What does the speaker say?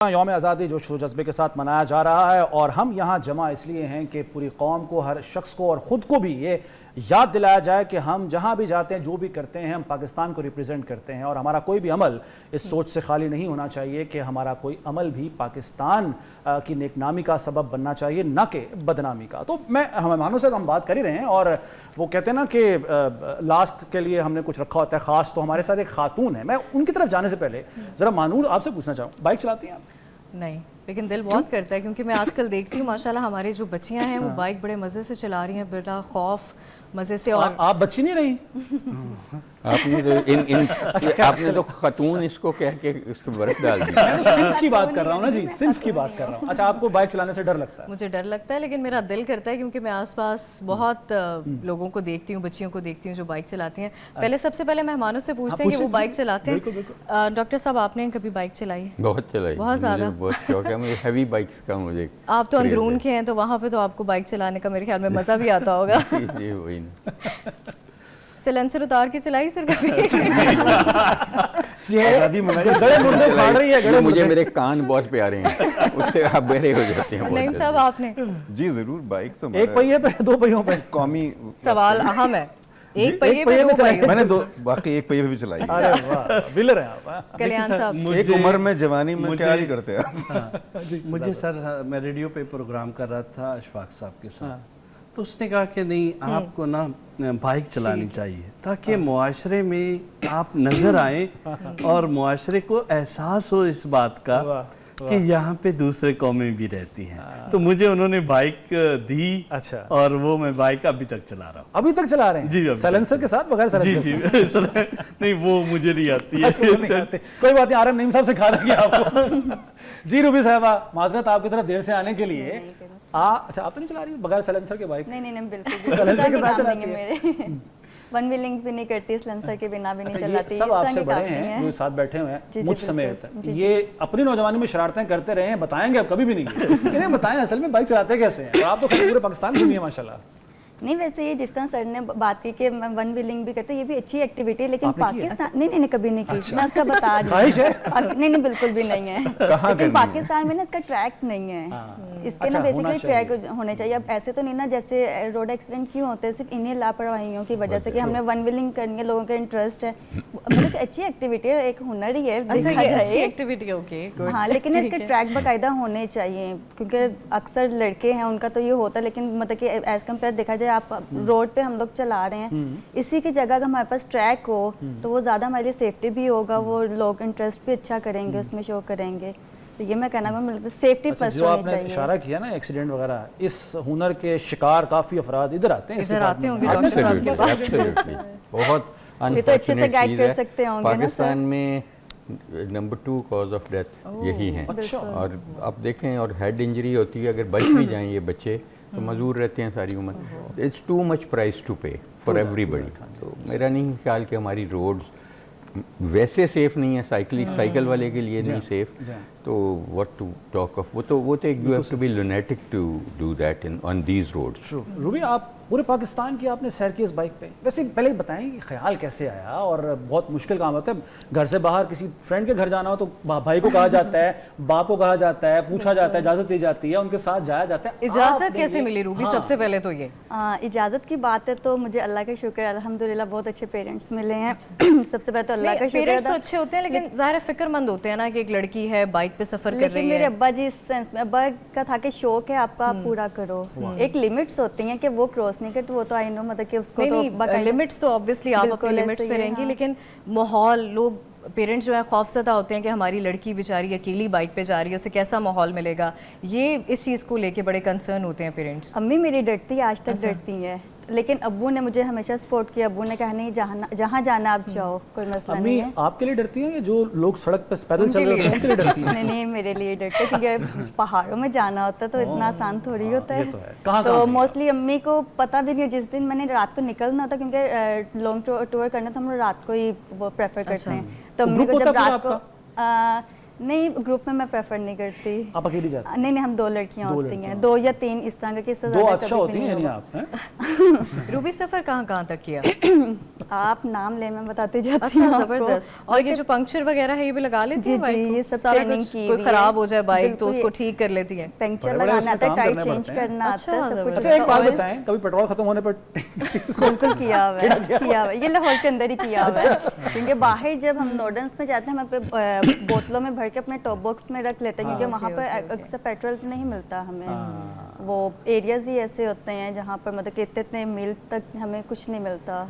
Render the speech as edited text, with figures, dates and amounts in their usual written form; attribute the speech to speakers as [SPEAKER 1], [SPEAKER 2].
[SPEAKER 1] यौम आज़ादी जोश व जज्बे के साथ मनाया जा रहा है और हम यहाँ जमा इसलिए हैं कि पूरी कौम को, हर शख्स को और ख़ुद को भी ये याद दिलाया जाए कि हम जहाँ भी जाते हैं, जो भी करते हैं, हम पाकिस्तान को रिप्रेजेंट करते हैं और हमारा कोई भी अमल इस सोच से खाली नहीं होना चाहिए कि हमारा कोई अमल भी पाकिस्तान की नेकनामी का सबब बनना चाहिए, ना कि बदनामी का। तो मैं मेहमानों से हम बात कर ही रहे हैं और वो कहते हैं ना कि लास्ट के लिए हमने कुछ रखा होता है ख़ास, तो हमारे साथ एक खातून है। मैं उनकी तरफ जाने से पहले ज़रा मानूर आपसे पूछना चाहूँ, बाइक चलाती हैं आप?
[SPEAKER 2] नहीं, लेकिन दिल बहुत करता है क्योंकि मैं आजकल देखती हूँ माशाल्लाह हमारी जो बच्चियाँ हैं वो बाइक बड़े मज़े से चला रही हैं, बेटा खौफ मज़े से। और
[SPEAKER 1] आप बच्ची नहीं रही?
[SPEAKER 3] आपने तो आपने तो खतून इसको कह के इसको बर्फ डाल दी।
[SPEAKER 1] मैं तो सिर्फ की बात कर रहा हूँ ना जी, सिर्फ की बात कर रहा हूँ। अच्छा, आपको बाइक चलाने से डर लगता है?
[SPEAKER 2] मुझे डर लगता है, लेकिन मेरा दिल करता है क्योंकि मैं आसपास बहुत लोगों को देखती हूँ, बच्चियों को देखती हूँ जो बाइक चलाती हैं। पहले सबसे पहले मेहमानों से पूछते हैं कि वो बाइक चलाते हैं। डॉक्टर साहब, आपने कभी बाइक चलाई है?
[SPEAKER 3] बहुत चलाई,
[SPEAKER 2] बहुत ज़्यादा।
[SPEAKER 3] बहुत शौक है मुझे हैवी बाइक्स का। मुझे
[SPEAKER 2] आप तो अंदरून के हैं, तो वहाँ पे तो आपको बाइक चलाने का मेरे ख्याल में मज़ा भी आता होगा।
[SPEAKER 3] जी वही ना।
[SPEAKER 2] सिलेंसर उतार के चलाई सर कभी?
[SPEAKER 3] मुझे मेरे कान बहुत प्यारे हैं, उससे आप बहरे हो जाते हैं।
[SPEAKER 2] नईम साहब, आपने?
[SPEAKER 4] जी जरूर, बाइक तो
[SPEAKER 1] एक पहिए पे, दो पहियों पे?
[SPEAKER 4] कौमी
[SPEAKER 2] सवाल अहम है। एक पहिए पे दो पहिए?
[SPEAKER 4] मैंने दो, बाकी एक पहिए पे भी चलाई।
[SPEAKER 1] अरे वाह, विलर हैं आप।
[SPEAKER 2] कल्याण साहब,
[SPEAKER 4] एक उम्र में, जवानी में क्या नहीं करते आप?
[SPEAKER 5] मुझे सर, मैं रेडियो पे प्रोग्राम कर रहा था अशफाक साहब के साथ, तो उसने कहा कि नहीं, आपको ना बाइक चलानी चाहिए ताकि मुआशरे में आप नज़र आए और मुआशरे को एहसास हो इस बात का कि यहाँ पे दूसरे कौमें भी रहती हैं। तो मुझे उन्होंने बाइक दी। अच्छा। और वो मैं बाइक अभी तक चला रहा हूँ।
[SPEAKER 1] अभी तक चला रहे हैं?
[SPEAKER 5] जी,
[SPEAKER 1] साइलेंसर के साथ, बगैर साइलेंसर?
[SPEAKER 5] जी नहीं, वो मुझे नहीं आती है।
[SPEAKER 1] कोई बात नहीं, आरम नईम साहब सिखा देंगे आपको। जी रूबी साहबा, माजरत आपकी तरफ देर से आने के लिए। अच्छा, आप तो नहीं चला रही बगैर साइलेंसर के बाइक?
[SPEAKER 6] नहीं, बिल्कुल साइलेंसर के साथ चलाती है मेरे। वन व्हीलिंग भी नहीं करती, सिलेंसर के बिना भी नहीं चलाती।
[SPEAKER 1] सब आपसे बड़े हैं जो साथ बैठे हुए हैं, मुझ समेत। ये अपनी नौजवानी में शरारतें करते रहे हैं, बताएंगे अब कभी भी नहीं। इन्हें बताएं असल में बाइक चलाते कैसे हैं। आप तो पूरे पाकिस्तान घूमी है माशाल्लाह।
[SPEAKER 6] नहीं, वैसे ये जिस तरह सर ने बात की कि वन व्हीलिंग भी करते हैं, ये भी अच्छी एक्टिविटी है, लेकिन पाकिस्तान नहीं कभी नहीं की। मैं उसका बता रही हूँ। नहीं, बिल्कुल भी नहीं है। लेकिन पाकिस्तान में ना इसका ट्रैक नहीं है। इसके ना बेसिकली ट्रैक होने चाहिए। अब ऐसे तो नहीं ना, जैसे रोड एक्सीडेंट क्यों होते हैं, सिर्फ इन्हीं लापरवाहियों की वजह से कि हमने वन व्हीलिंग करनी है, लोगों का इंटरेस्ट है। मतलब अच्छी एक्टिविटी है, एक हुनर ही है।
[SPEAKER 2] अच्छी एक्टिविटी, ओके।
[SPEAKER 6] हाँ, लेकिन इसके ट्रैक बाकायदा होने चाहिए क्योंकि अक्सर लड़के हैं उनका तो ये होता है, लेकिन मतलब कि एज कम्पेयर देखा जाए, आप रोड पे हम लोग चला रहे हैं, इसी की जगह अगर हमारे पास ट्रैक हो तो वो ज़्यादा हमारे लिए सेफ्टी भी होगा, वो लोग इंटरेस्ट भी अच्छा करेंगे, उसमें शो करेंगे। तो ये मैं कहना मतलब सेफ्टी फर्स्ट
[SPEAKER 1] जो
[SPEAKER 6] होनी
[SPEAKER 1] आपने
[SPEAKER 6] चाहिए।
[SPEAKER 1] इशारा किया ना एक्सीडेंट वगैरह, इस हुनर के शिकार काफ़ी अफराद इधर आते हैं,
[SPEAKER 2] इधर आते होंगे डॉक्टर साहब के पास।
[SPEAKER 3] बहुत
[SPEAKER 6] ये तो अच्छे से गाइड कर सकते होंगे ना
[SPEAKER 3] पाकिस्तान में नंबर 2 कॉज ऑफ डेथ यही है। और आप देखें, और हेड इंजरी होती है, अगर बच भी जाएं ये बच्चे तो मजदूर रहते हैं सारी उम्र। It's too much price to pay for everybody. तो मेरा नहीं ख्याल कि हमारी रोड्स वैसे सेफ नहीं है, साइकिल वाले के लिए नहीं सेफ। तो व्हाट टू टॉक ऑफ, वो तो you have to be lunatic to do that in on these roads.
[SPEAKER 1] Ruby, आप पूरे पाकिस्तान की आपने सैर की इस बाइक पे, वैसे पहले बताएं कि ख्याल कैसे आया? और बहुत मुश्किल काम होता है, घर से बाहर किसी फ्रेंड के घर जाना हो तो भाई को कहा जाता है, बाप को कहा जाता है, पूछा जाता है, इजाज़त दी जाती है, उनके साथ जाया जाता है।
[SPEAKER 2] इजाज़त कैसे मिली रूबी? सबसे पहले तो ये
[SPEAKER 6] इजाज़त की बात है तो मुझे अल्लाह का शुक्र है, अल्हम्दुलिल्लाह बहुत अच्छे पेरेंट्स मिले हैं। सबसे पहले तो अल्लाह का शुक्र है।
[SPEAKER 2] पेरेंट्स तो अच्छे होते हैं, लेकिन ज़ाहिर फिक्रमंद होते हैं ना कि एक लड़की है बाइक पे सफर कर रही है।
[SPEAKER 6] मेरे अब्बा जी इस सेंस में, अब्बा का था कि शौक है आपका, आप पूरा करो। एक लिमिट्स होती हैं कि वो क्रॉस नहीं करते, वो तो आई नो, मतलब कि उसको तो
[SPEAKER 2] लिमिट्स तो ऑब्वियसली आप अपने लिमिट्स में रहेंगी, लेकिन माहौल, लोग, पेरेंट्स जो है खौफजदा होते हैं कि हमारी लड़की बेचारी अकेली बाइक पे जा रही है, उसे कैसा माहौल मिलेगा, ये इस चीज़ को लेके बड़े कंसर्न होते हैं पेरेंट्स।
[SPEAKER 6] अम्मी मेरी डरती है, आज तक डरती है, लेकिन अब्बू ने मुझे हमेशा सपोर्ट किया। अब्बू ने कहा नहीं, जहाँ जाना आप जाओ, कोई मसला नहीं है।
[SPEAKER 1] आपके लिए डरती हैं या जो लोग सड़क पर पैदल चल रहे हैं उनके लिए डरती हैं?
[SPEAKER 6] नहीं, मेरे लिए डरते, क्योंकि पहाड़ों में जाना होता है तो इतना आसान थोड़ी होता है।
[SPEAKER 1] तो
[SPEAKER 6] मोस्टली अम्मी को पता भी नहीं, जिस दिन मैंने रात को निकलना होता, क्योंकि लॉन्ग टूर करना तो हम रात को ही वो प्रेफर करते हैं। तो अम्मी को जब रात को नहीं, ग्रुप में मैं प्रेफर नहीं करती।
[SPEAKER 1] आप अकेली जाती?
[SPEAKER 6] नहीं नहीं, हम 2 लड़कियां
[SPEAKER 1] दो
[SPEAKER 6] होती
[SPEAKER 1] लड़कियां।
[SPEAKER 6] हैं, 2 या 3 इस तरह के, इससे
[SPEAKER 1] दो
[SPEAKER 6] ज़्यादा
[SPEAKER 1] अच्छा
[SPEAKER 6] कभी
[SPEAKER 1] होती
[SPEAKER 6] भी
[SPEAKER 1] हैं
[SPEAKER 6] नहीं
[SPEAKER 1] यानी
[SPEAKER 6] होगा।
[SPEAKER 1] आप हैं?
[SPEAKER 2] रूबी सफ़र कहाँ तक किया?
[SPEAKER 6] आप नाम ले, मैं बताती जाती
[SPEAKER 2] अच्छा,
[SPEAKER 6] हूँ आपको।
[SPEAKER 2] ज़बरदस्त। और ये जो पंक्चर वगैरह है ये भी लगा लेती
[SPEAKER 6] जी,
[SPEAKER 2] है
[SPEAKER 6] जी,
[SPEAKER 2] बाइक को?
[SPEAKER 6] ये सब
[SPEAKER 2] सारा
[SPEAKER 6] ट्रेनिंग
[SPEAKER 2] कुछ,
[SPEAKER 6] की
[SPEAKER 2] कोई
[SPEAKER 6] हुई
[SPEAKER 2] खराब
[SPEAKER 6] है।
[SPEAKER 2] हो जाए बाइक तो
[SPEAKER 6] बिल्कुल,
[SPEAKER 2] उसको ठीक कर लेती है?
[SPEAKER 6] पंक्चर
[SPEAKER 1] बड़े-बड़े
[SPEAKER 6] लगाना
[SPEAKER 1] उसमें
[SPEAKER 6] आता है,
[SPEAKER 1] काम
[SPEAKER 6] टायर
[SPEAKER 1] करने
[SPEAKER 6] चेंज
[SPEAKER 1] पड़ते हैं।
[SPEAKER 6] करना
[SPEAKER 2] अच्छा,
[SPEAKER 6] आता है, सब कुछ।
[SPEAKER 1] अच्छा, एक बात
[SPEAKER 6] Oil
[SPEAKER 1] बताएं, कभी पेट्रोल खत्म होने पर
[SPEAKER 6] बिल्कुल किया हुआ है, किया हुआ है। ये लाहौर के अंदर ही किया हुआ है, क्योंकि बाहर जब हम नोर्डन्स में जाते हैं, हम पे बोतलों में भर के अपने टॉप बॉक्स में रख लेते हैं, क्योंकि वहाँ पर अक्सर पेट्रोल नहीं मिलता हमें। वो एरियाज ही ऐसे होते हैं जहाँ पर मतलब कि इतने मील तक हमें कुछ नहीं मिलता।